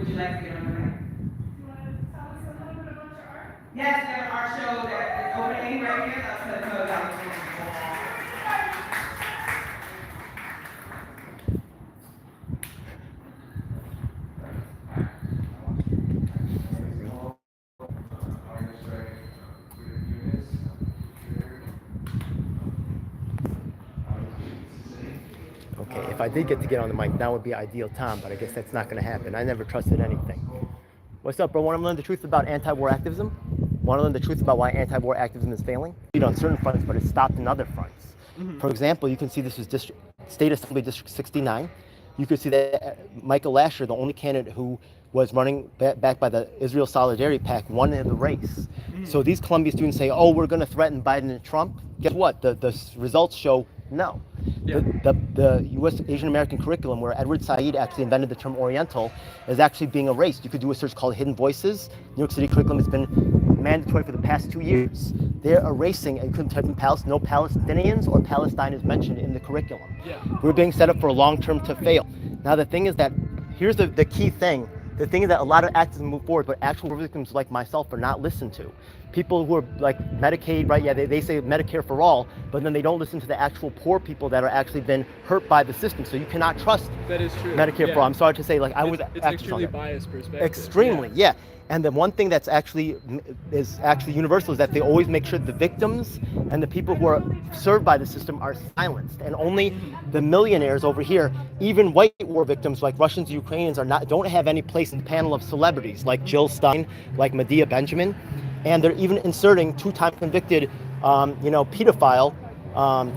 would you like to get on the mic? You want to tell us a little bit about your art? Yes, we have an art show that is opening right here. That's going to tell you about it. Okay, if I did get to get on the mic, now would be ideal time, but I guess that's not going to happen. I never trusted anything. What's up, bro? Want to learn the truth about anti-war activism? Want to learn the truth about why anti-war activism is failing? On certain fronts, but it's stopped in other fronts. For example, you can see this is State Assembly District 69. You can see that Michael Lasher, the only candidate who was running back by the Israel Solidarity PAC, won in the race. So these Columbia students say, oh, we're going to threaten Biden and Trump. Guess what? The results show no. Yeah. The U.S. Asian American curriculum, where Edward Said actually invented the term Oriental, is actually being erased. You could do a search called Hidden Voices. New York City curriculum has been mandatory for the past 2 years. They're erasing, and you couldn't type in no Palestinians or Palestine is mentioned in the curriculum. Yeah. We're being set up for a long term to fail. Now the thing is that, here's the key thing. The thing is that a lot of activists move forward, but actual victims like myself are not listened to. People who are like Medicaid, right? Yeah, they say Medicare for all, but then they don't listen to the actual poor people that are actually been hurt by the system. So you cannot trust that is true. Medicare for all. I'm sorry to say, like I was it's extremely biased perspective. Extremely, yeah. And the one thing that's actually universal is that they always make sure the victims and the people who are served by the system are silenced. And only the millionaires over here, even white war victims like Russians and Ukrainians, don't have any place in the panel of celebrities like Jill Stein, like Medea Benjamin. And they're even inserting two-time convicted, pedophile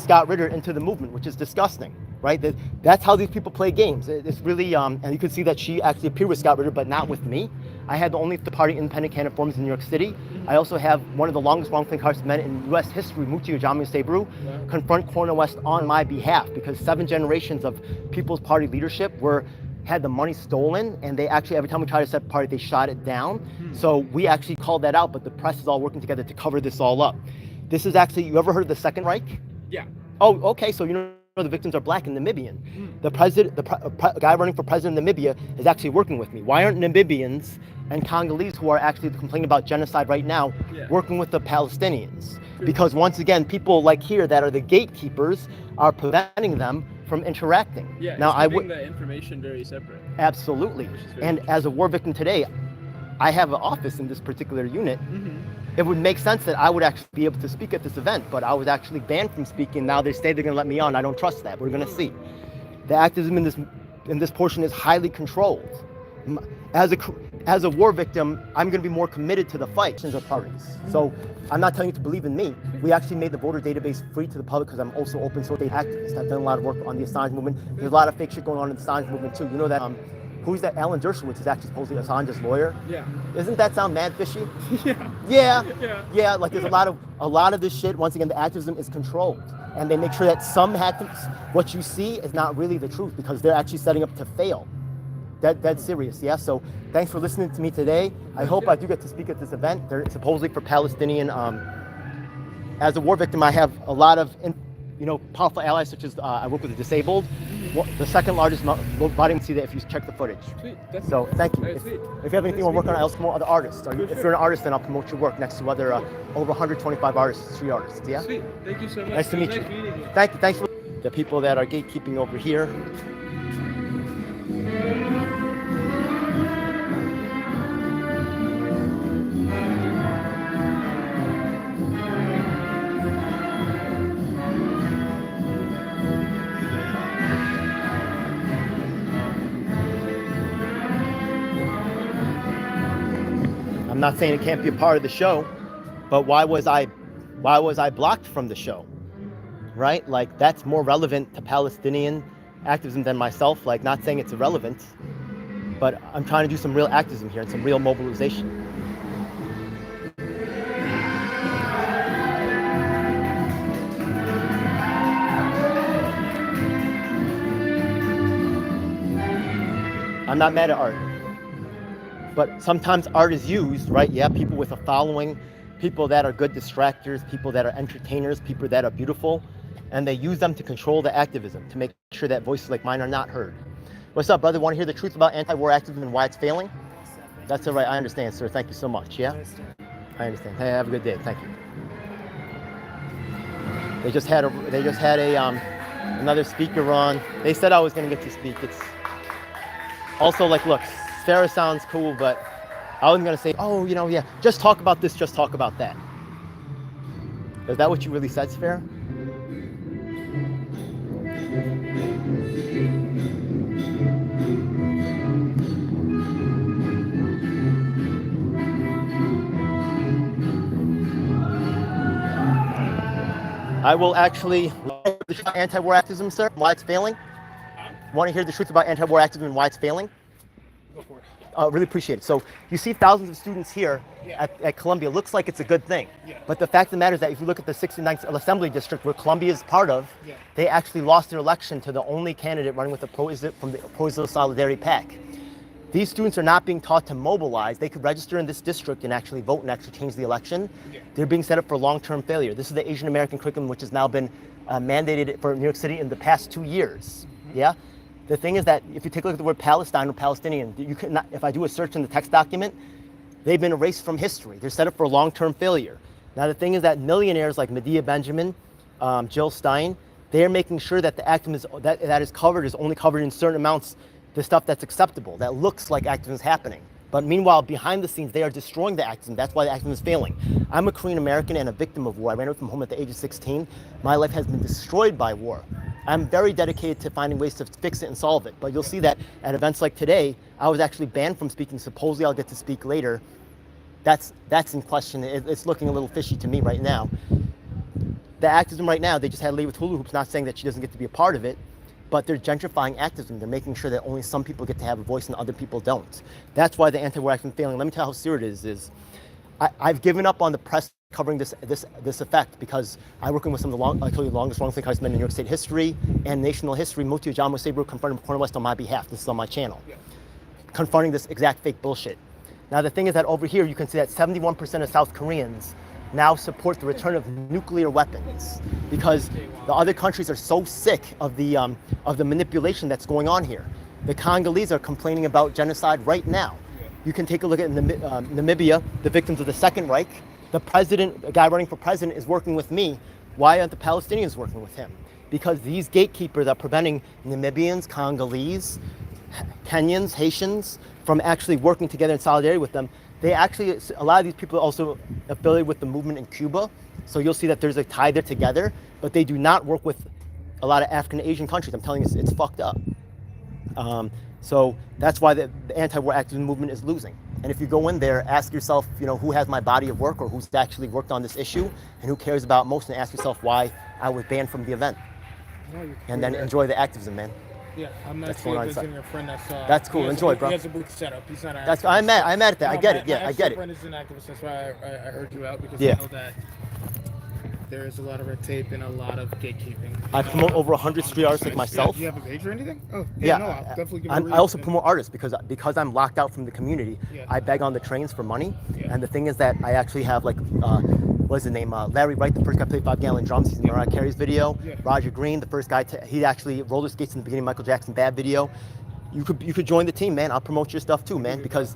Scott Ritter into the movement, which is disgusting. Right? That's how these people play games. It's really, and you can see that she actually appeared with Scott Ritter, but not with me. I had the only party independent candidate forums in New York City. I also have one of the longest wrongfully incarcerated men in U.S. history, Muti Ujami Sebru, confront Cornel West on my behalf, because 7 generations of People's Party leadership had the money stolen, and they actually, every time we tried to set a party, they shot it down. So we actually called that out, but the press is all working together to cover this all up. This is actually, you ever heard of the Second Reich? Yeah. Oh, okay, so the victims are black and Namibian. The guy running for president of Namibia is actually working with me. Why aren't Namibians and Congolese, who are actually complaining about genocide right now, working with the Palestinians? Because once again, people like here that are the gatekeepers are preventing them from interacting. Yeah, now I would the information very separate. Absolutely. And as a war victim today, I have an office in this particular unit. It would make sense that I would actually be able to speak at this event, but I was actually banned from speaking. Now they say they're going to let me on. I don't trust that. We're going to see. The activism in this portion is highly controlled. As a war victim, I'm going to be more committed to the fight than the parties. So I'm not telling you to believe in me. We actually made the voter database free to the public because I'm also open source data activist. I've done a lot of work on the Assange movement. There's a lot of fake shit going on in the Assange movement too. You know that who's that? Alan Dershowitz is actually supposedly Assange's lawyer. Yeah. Isn't that sound mad fishy? Yeah. Yeah. Like there's a lot of this shit. Once again, the activism is controlled, and they make sure that what you see is not really the truth because they're actually setting up to fail. That's serious. Yeah. So thanks for listening to me today. I hope I do get to speak at this event. They're supposedly for Palestinian. As a war victim, I have a lot of powerful allies, such as I work with the disabled. The second largest body, see that if you check the footage. Sweet. So thank you. If you have anything you want to work on, I'll promote other artists. If you're an artist, then I'll promote your work next to other over 125 artists, street artists. Yeah. Sweet. Thank you so much. Nice to meet you. Thank you. Thanks for the people that are gatekeeping over here. I'm not saying it can't be a part of the show, but why was I blocked from the show? Right? Like that's more relevant to Palestinian activism than myself. Like not saying it's irrelevant, but I'm trying to do some real activism here and some real mobilization. I'm not mad at art. But sometimes art is used, right? Yeah, people with a following, people that are good distractors, people that are entertainers, people that are beautiful, and they use them to control the activism, to make sure that voices like mine are not heard. What's up, brother? Want to hear the truth about anti-war activism and why it's failing? That's all right. I understand, sir. Thank you so much. Yeah? I understand. Hey, have a good day. Thank you. They just had another speaker on. They said I was going to get to speak. It's also like, look, Sarah sounds cool, but I wasn't going to say, oh, yeah, just talk about this, just talk about that. Is that what you really said, Sphera? I will actually anti-war activism, sir, why it's failing. Want to hear the truth about anti-war activism and why it's failing? Go for it. Really appreciate it. So you see thousands of students here at Columbia. Looks like it's a good thing. Yeah. But the fact of the matter is that if you look at the 69th Assembly District, where Columbia is part of, they actually lost their election to the only candidate running with the from the Pro-Israel Solidarity PAC. These students are not being taught to mobilize. They could register in this district and actually vote and actually change the election. Yeah. They're being set up for long-term failure. This is the Asian American curriculum, which has now been mandated for New York City in the past 2 years. Mm-hmm. Yeah. The thing is that if you take a look at the word Palestine or Palestinian, you could not, if I do a search in the text document, they've been erased from history. They're set up for long-term failure. Now the thing is that millionaires like Medea Benjamin, Jill Stein, they're making sure that the activism that is covered is only covered in certain amounts, the stuff that's acceptable, that looks like activism is happening. But meanwhile, behind the scenes, they are destroying the activism. That's why the activism is failing. I'm a Korean American and a victim of war. I ran away from home at the age of 16. My life has been destroyed by war. I'm very dedicated to finding ways to fix it and solve it. But you'll see that at events like today, I was actually banned from speaking. Supposedly I'll get to speak later. That's in question. It's looking a little fishy to me right now. The activism right now, they just had a lady with hula hoops, not saying that she doesn't get to be a part of it, but they're gentrifying activism. They're making sure that only some people get to have a voice and other people don't. That's why the anti-war activism is failing. Let me tell you how serious it is. I've given up on the press covering this effect because I'm working with some of the longest wrongfully incarcerated men in New York State history and national history. Muti Ojamo Sabro confronted Corner West on my behalf. This is on my channel. Yeah. Confronting this exact fake bullshit. Now the thing is that over here you can see that 71% of South Koreans now support the return of nuclear weapons because the other countries are so sick of the manipulation that's going on here. The Congolese are complaining about genocide right now. You can take a look at Namibia, the victims of the Second Reich. The president, a guy running for president, is working with me. Why aren't the Palestinians working with him? Because these gatekeepers are preventing Namibians, Congolese, Kenyans, Haitians from actually working together in solidarity with them. They actually, a lot of these people are also affiliated with the movement in Cuba. So you'll see that there's a tie there together, but they do not work with a lot of African and Asian countries. I'm telling you, it's fucked up. So that's why the anti-war activism movement is losing. And if you go in there, ask yourself, who has my body of work or who's actually worked on this issue and who cares about most, and ask yourself why I was banned from the event. No, and then enjoy the activism, man. Yeah, I'm not visiting a friend that's... That's cool. Enjoy, bro. He has a booth set up. He's not an activist. I'm mad at that. I get it. Yeah, I get it. My friend is an activist. That's why I heard you out, because I know that there is a lot of red tape and a lot of gatekeeping. I promote over 100 street artists like myself. Do you have a page or anything? Oh, yeah. No, I'll definitely give it a read. I also promote artists because I'm locked out from the community. Yeah. I beg on the trains for money. Yeah. And the thing is that I actually have what's his name? Larry Wright, the first guy to play 5-gallon drums. He's in Mariah Carey's video. Yeah. Roger Green, the first guy he actually roller skates in the beginning of Michael Jackson's Bad video. You could join the team, man. I'll promote your stuff too, man, because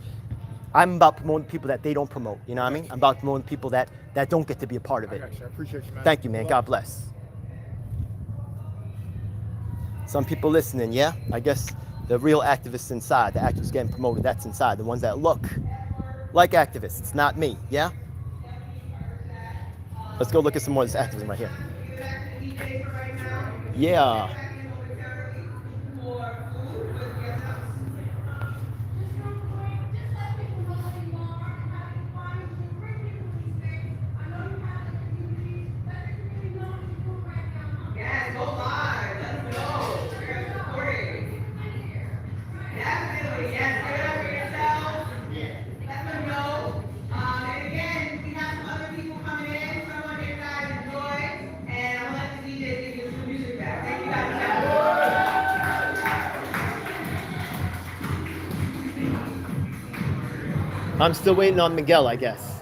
I'm about promoting people that they don't promote. You know what I mean? I'm about promoting people that don't get to be a part of it. I appreciate you, man. Thank you, man. God bless. Some people listening, yeah? I guess the real activists inside, the activists getting promoted, that's inside. The ones that look like activists. It's not me, yeah? Let's go look at some more of this activism right here. Yeah. I'm still waiting on Miguel, I guess.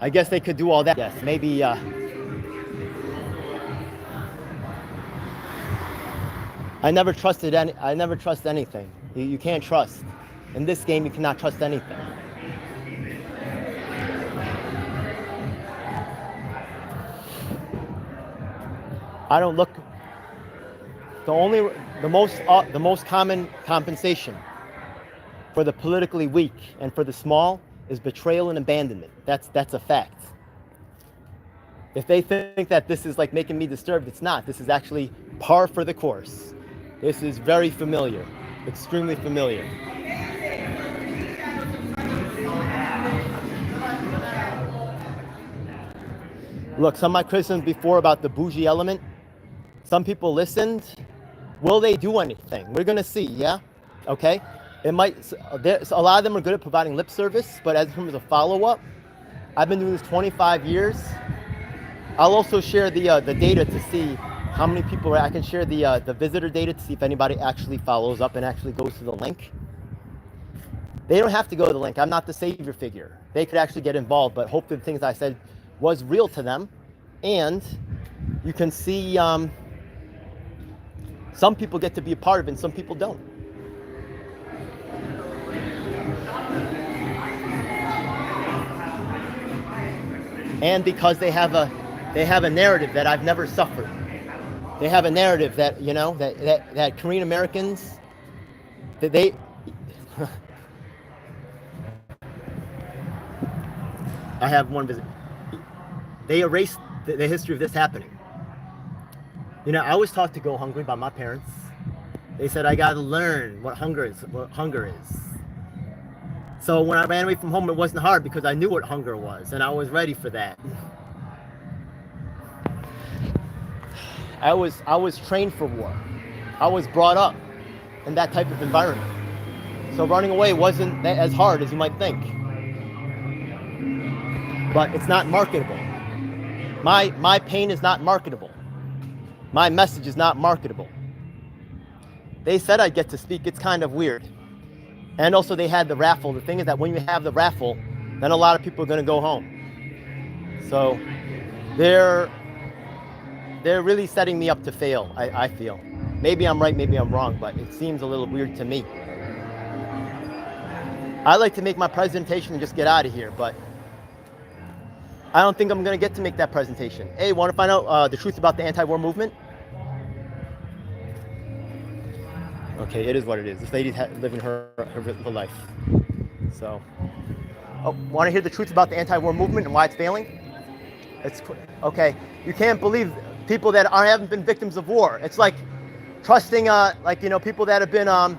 I guess they could do all that. Yes, maybe. I never trusted anything. You can't trust. In this game, you cannot trust anything. I don't look. The most common compensation for the politically weak and for the small is betrayal and abandonment. That's a fact. If they think that this is like making me disturbed, it's not. This is actually par for the course. This is very familiar, extremely familiar. Look, some of my criticisms before about the bougie element, some people listened. Will they do anything? We're gonna see, yeah? Okay? A lot of them are good at providing lip service, but as in terms of follow-up, I've been doing this 25 years. I'll also share the data to see how many people I can share the visitor data to see if anybody actually follows up and actually goes to the link. They don't have to go to the link. I'm not the savior figure. They could actually get involved, but hopefully the things I said was real to them. And you can see some people get to be a part of it and some people don't. And because they have a narrative that I've never suffered. They have a narrative that, you know, that Korean Americans, that they I have one visit. They erased the history of this happening. You know, I was taught to go hungry by my parents. They said I got to learn what hunger is. So when I ran away from home, it wasn't hard because I knew what hunger was, and I was ready for that. I was trained for war. I was brought up in that type of environment. So running away wasn't as hard as you might think. But it's not marketable. My pain is not marketable. My message is not marketable. They said I'd get to speak. It's kind of weird. And also they had the raffle. The thing is that when you have the raffle, then a lot of people are going to go home. So they're really setting me up to fail, I feel. Maybe I'm right, maybe I'm wrong, but it seems a little weird to me. I like to make my presentation and just get out of here, but I don't think I'm going to get to make that presentation. Hey, want to find out the truth about the anti-war movement? Okay, it is what it is. This lady's living her life. So, want to hear the truth about the anti-war movement and why it's failing? Okay. You can't believe people that haven't been victims of war. It's like trusting, people that have been,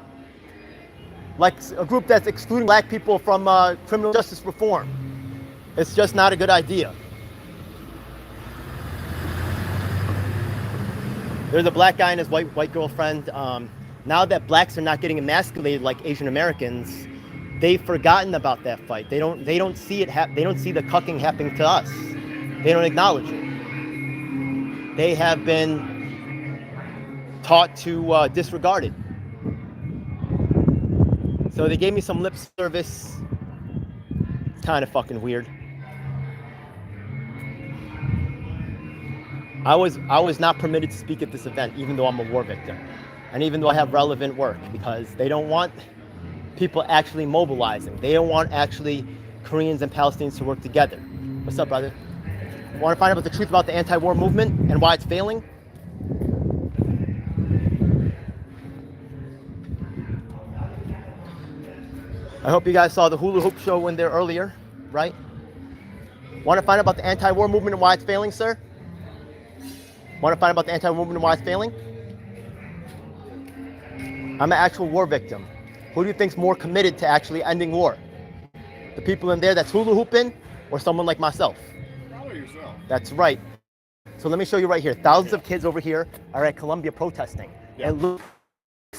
like a group that's excluding black people from criminal justice reform. It's just not a good idea. There's a black guy and his white girlfriend. Now that blacks are not getting emasculated like Asian Americans, they've forgotten about that fight. They don't see it. They don't see the cucking happening to us. They don't acknowledge it. They have been taught to disregard it. So they gave me some lip service. It's kind of fucking weird. I was not permitted to speak at this event, even though I'm a war victim. And even though I have relevant work, because they don't want people actually mobilizing. They don't want actually Koreans and Palestinians to work together. What's up, brother? Want to find out about the truth about the anti-war movement and why it's failing? I hope you guys saw the hula hoop show in there earlier, right? Want to find out about the anti-war movement and why it's failing, sir? Want to find out about the anti-war movement and why it's failing? I'm an actual war victim. Who do you think's more committed to actually ending war? The people in there that's hula hooping, or someone like myself? Probably yourself. That's right. So let me show you right here. Thousands of kids over here are at Columbia protesting. Yeah. It looks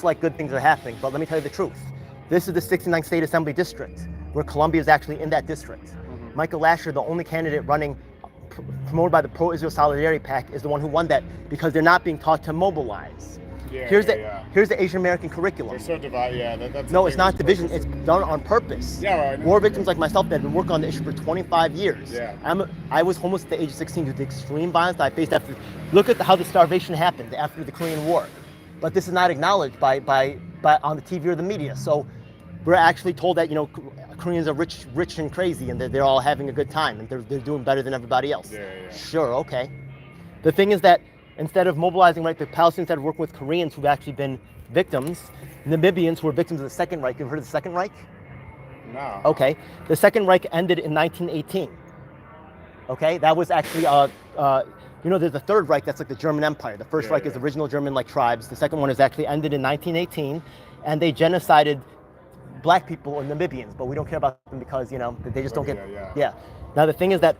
like good things are happening, but let me tell you the truth. This is the 69th State Assembly District, where Columbia is actually in that district. Mm-hmm. Michael Lasher, the only candidate running, promoted by the Pro-Israel Solidarity PAC, is the one who won that because they're not being taught to mobilize. Yeah, here's the Asian American curriculum. They're so divided. Yeah, that's no, it's not division. It's done on purpose. Yeah, right. War victims like myself that have been working on the issue for 25 years. Yeah. I was homeless at the age of 16 due to the extreme violence that I faced after. Look at how the starvation happened after the Korean War, but this is not acknowledged by on the TV or the media. So we're actually told that, Koreans are rich and crazy, and they're all having a good time, and they're doing better than everybody else. Yeah. Sure, okay. The thing is that instead of mobilizing, right, the Palestinians started working with Koreans who've actually been victims, Namibians who were victims of the Second Reich. You've heard of the Second Reich? No. Okay. The Second Reich ended in 1918. Okay, that was actually, there's the Third Reich, that's like the German Empire. The First Reich is original German, like, tribes. The second one is actually ended in 1918, and they genocided black people or Namibians, but we don't care about them because, they just don't get, Now, the thing is that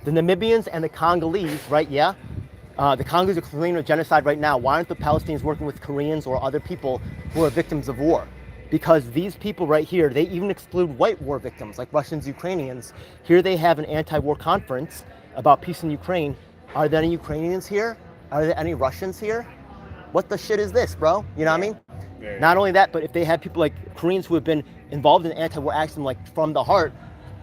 the Namibians and the Congolese, right, the Congolese are fleeing a genocide right now. Why aren't the Palestinians working with Koreans or other people who are victims of war? Because these people right here, they even exclude white war victims like Russians, Ukrainians. Here they have an anti-war conference about peace in Ukraine. Are there any Ukrainians here? Are there any Russians here? What the shit is this, bro? You know what I mean? Yeah. Not only that, but if they had people like Koreans who have been involved in anti-war action, like from the heart,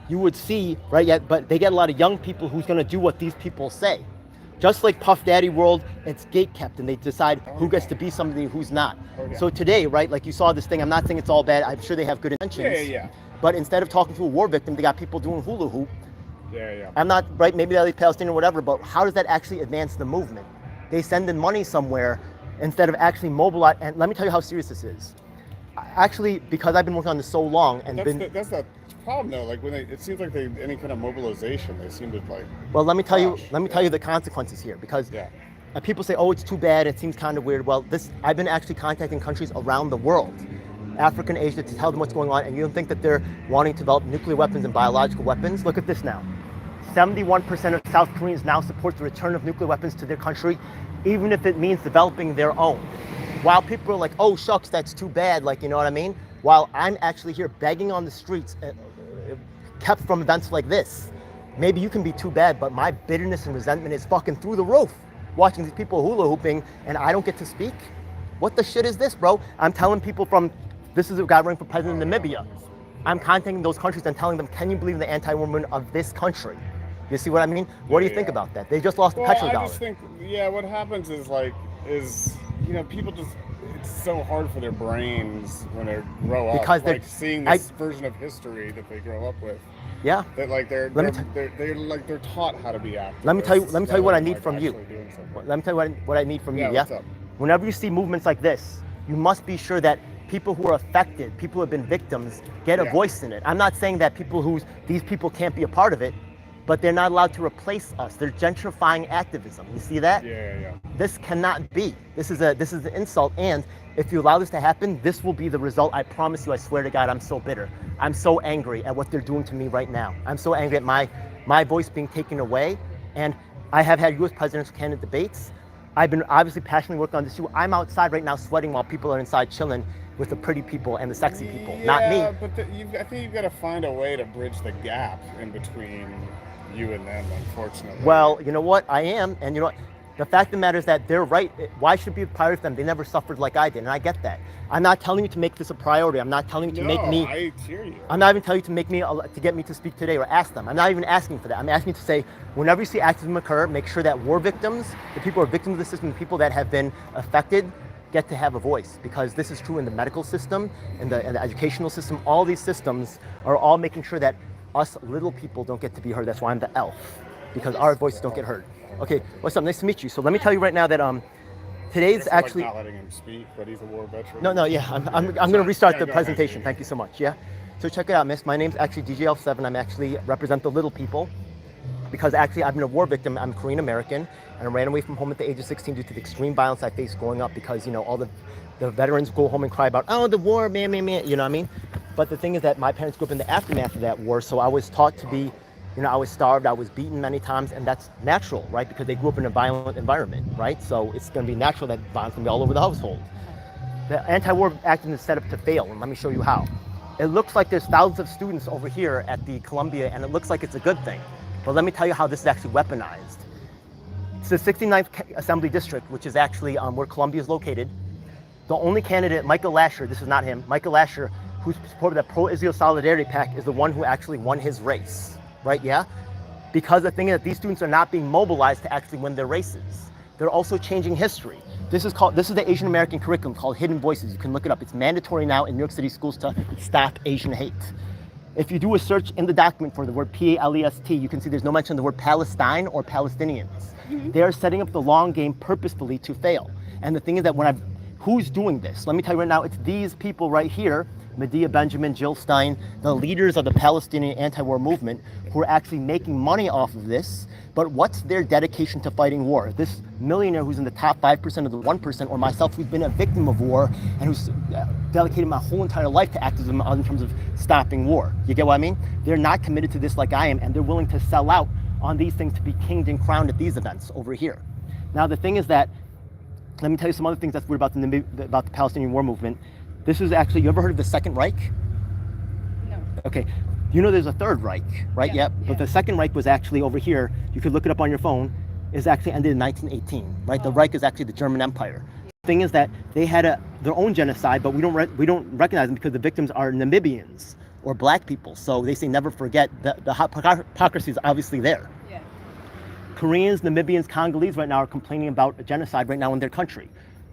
you would see, right? But they get a lot of young people who's gonna do what these people say. Just like Puff Daddy world, it's gate kept, and they decide who gets to be somebody, who's not. So today, right, like you saw this thing, I'm not saying it's all bad, I'm sure they have good intentions. Yeah. But instead of talking to a war victim, they got people doing hula hoop. Yeah. I'm not, right, maybe they're Palestinian or whatever, but how does that actually advance the movement? They send in money somewhere instead of actually mobilize, and let me tell you how serious this is. Actually, because I've been working on this so long and That's the problem though. Like when it seems like any kind of mobilization, they seem to like. Well, let me tell you the consequences here, because people say, oh, it's too bad, it seems kind of weird. Well, I've been actually contacting countries around the world, Africa and Asia, to tell them what's going on, and you don't think that they're wanting to develop nuclear weapons and biological weapons? Look at this now. 71% of South Koreans now support the return of nuclear weapons to their country, even if it means developing their own. While people are like, oh, shucks, that's too bad, like, you know what I mean? While I'm actually here begging on the streets, kept from events like this. Maybe you can be too bad, but my bitterness and resentment is fucking through the roof. Watching these people hula hooping and I don't get to speak? What the shit is this, bro? I'm telling people this is a guy running for president of Namibia. I'm contacting those countries and telling them, can you believe in the anti-war movement of this country? You see what I mean? What do you think about that? They just lost the petrodollar. I just think, what happens is people just, it's so hard for their brains when they grow up, because like seeing this version of history that they grow up with. Yeah. That like they're taught how to be activists. Let me tell you what I need from you. Let me tell you what I need from you. What's up? Whenever you see movements like this, you must be sure that people who are affected, people who have been victims, get a voice in it. I'm not saying that these people can't be a part of it, but they're not allowed to replace us. They're gentrifying activism. You see that? Yeah. This cannot be. This is an insult, and if you allow this to happen, this will be the result. I promise you, I swear to God, I'm so bitter. I'm so angry at what they're doing to me right now. I'm so angry at my voice being taken away, and I have had U.S. presidential candidate debates. I've been obviously passionately working on this issue. I'm outside right now sweating while people are inside chilling with the pretty people and the sexy people, not me. But I think you've got to find a way to bridge the gap in between you and them, unfortunately. Well, you know what? I am, and you know what? The fact of the matter is that they're right. Why should it be a priority for them? They never suffered like I did, and I get that. I'm not telling you to make this a priority. I'm not telling you to make me. I hear you. I'm not even telling you to make me to get me to speak today or ask them. I'm not even asking for that. I'm asking you to say, whenever you see activism occur, make sure that war victims, the people who are victims of the system, the people that have been affected, get to have a voice, because this is true in the medical system, in the educational system. All these systems are all making sure that us little people don't get to be heard. That's why I'm the elf, because our voices don't get heard. Okay, what's up? Nice to meet you. So let me tell you right now that today's actually not letting him speak, but he's a war veteran. No, yeah. I'm going to restart the presentation. Thank you so much. Yeah. So check it out, miss. My name's actually djelf7. I'm actually represent the little people, because actually I've been a war victim. I'm Korean American, and I ran away from home at the age of 16 due to the extreme violence I faced growing up, because all the veterans go home and cry about, oh, the war, man, you know what I mean? But the thing is that my parents grew up in the aftermath of that war, so I was taught to be, I was starved, I was beaten many times, and that's natural, right? Because they grew up in a violent environment, right? So it's going to be natural that violence can be all over the household. The anti-war activism is set up to fail, and let me show you how. It looks like there's thousands of students over here at the Columbia, and it looks like it's a good thing. But let me tell you how this is actually weaponized. It's the 69th Assembly District, which is actually where Columbia is located. The only candidate, Michael Lasher, this is not him, Michael Lasher, who supported the pro-Israel Solidarity Pact, is the one who actually won his race, right? Yeah? Because the thing is that these students are not being mobilized to actually win their races. They're also changing history. This is the Asian American curriculum called Hidden Voices. You can look it up. It's mandatory now in New York City schools to stop Asian hate. If you do a search in the document for the word Palest, you can see there's no mention of the word Palestine or Palestinians. They're setting up the long game purposefully to fail. And the thing is that who's doing this? Let me tell you right now, it's these people right here, Medea Benjamin, Jill Stein, the leaders of the Palestinian anti-war movement, who are actually making money off of this. But what's their dedication to fighting war? This millionaire who's in the top 5% of the 1%, or myself who's been a victim of war and who's dedicated my whole entire life to activism in terms of stopping war. You get what I mean? They're not committed to this like I am, and they're willing to sell out on these things to be kinged and crowned at these events over here. Now the thing is that, let me tell you some other things that's weird about the Palestinian war movement. This is actually, you ever heard of the Second Reich? No. Okay. You know there's a Third Reich, right? Yeah. But the Second Reich was actually over here. You could look it up on your phone. Is actually ended in 1918, right? Oh. The Reich is actually the German Empire. The thing is that they had their own genocide, but we don't recognize them because the victims are Namibians or black people. So they say never forget. The hypocrisy is obviously there. Yeah. Koreans, Namibians, Congolese right now are complaining about a genocide right now in their country.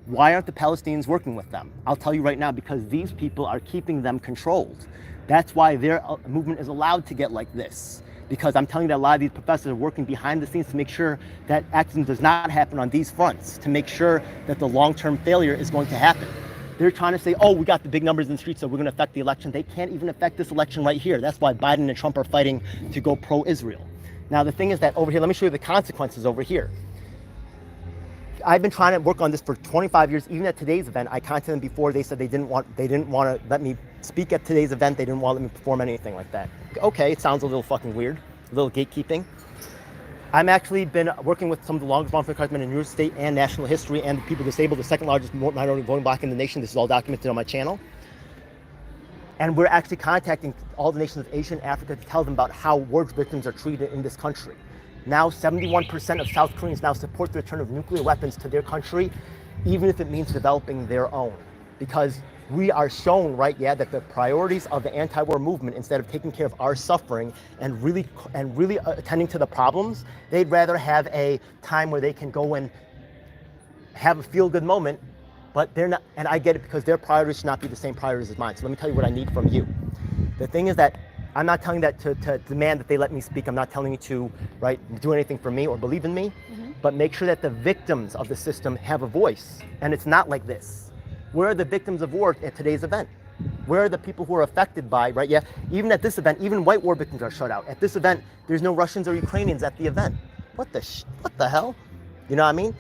Why aren't the Palestinians working with them? I'll tell you right now, because these people are keeping them controlled. That's why their movement is allowed to get like this. Because I'm telling you that a lot of these professors are working behind the scenes to make sure that activism does not happen on these fronts, to make sure that the long-term failure is going to happen. They're trying to say, oh, we got the big numbers in the streets, so we're going to affect the election. They can't even affect this election right here. That's why Biden and Trump are fighting to go pro-Israel. Now, the thing is that over here, let me show you the consequences over here. I've been trying to work on this for 25 years. Even at today's event, I contacted them before. They said they didn't want to let me speak at today's event. They didn't want to let me perform anything like that. Okay, it sounds a little fucking weird, a little gatekeeping. I'm actually been working with some of the longest wrongful confinement in New York State and national history and the people disabled, the second largest minority voting bloc in the nation. This is all documented on my channel. And we're actually contacting all the nations of Asia and Africa to tell them about how war victims are treated in this country. Now 71% of South Koreans now support the return of nuclear weapons to their country, even if it means developing their own. Because we are shown, right, that the priorities of the anti-war movement, instead of taking care of our suffering and really attending to the problems, they'd rather have a time where they can go and have a feel-good moment, but they're not, and I get it because their priorities should not be the same priorities as mine. So let me tell you what I need from you. The thing is that I'm not telling that to demand that they let me speak. I'm not telling you to, do anything for me or believe in me, but make sure that the victims of the system have a voice. And it's not like this. Where are the victims of war at today's event? Where are the people who are affected by, even at this event, even white war victims are shut out. At this event, there's no Russians or Ukrainians at the event. What the hell? You know what I mean?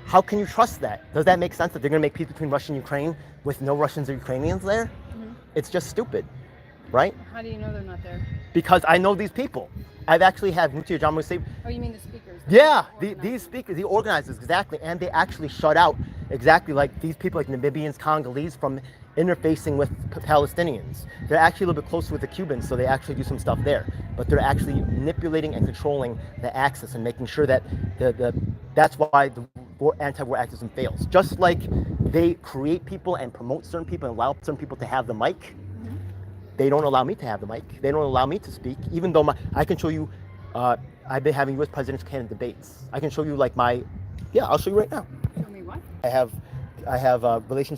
How can you trust that? Does that make sense that they're gonna make peace between Russia and Ukraine with no Russians or Ukrainians there? It's just stupid. Right? How do you know they're not there? Because I know these people. I've actually had Mutia Jamu say. Oh, you mean the speakers? Yeah, these speakers, the organizers, exactly. And they actually shut out exactly like these people, like Namibians, Congolese, from interfacing with Palestinians. They're actually a little bit closer with the Cubans, so they actually do some stuff there. But they're actually manipulating and controlling the axis and making sure that that's why the anti-war activism fails. Just like they create people and promote certain people and allow certain people to have the mic, they don't allow me to have the mic. They don't allow me to speak, even though I can show you, I've been having U.S. presidential candidate debates. I can show you I'll show you right now. Show me what? I have relationships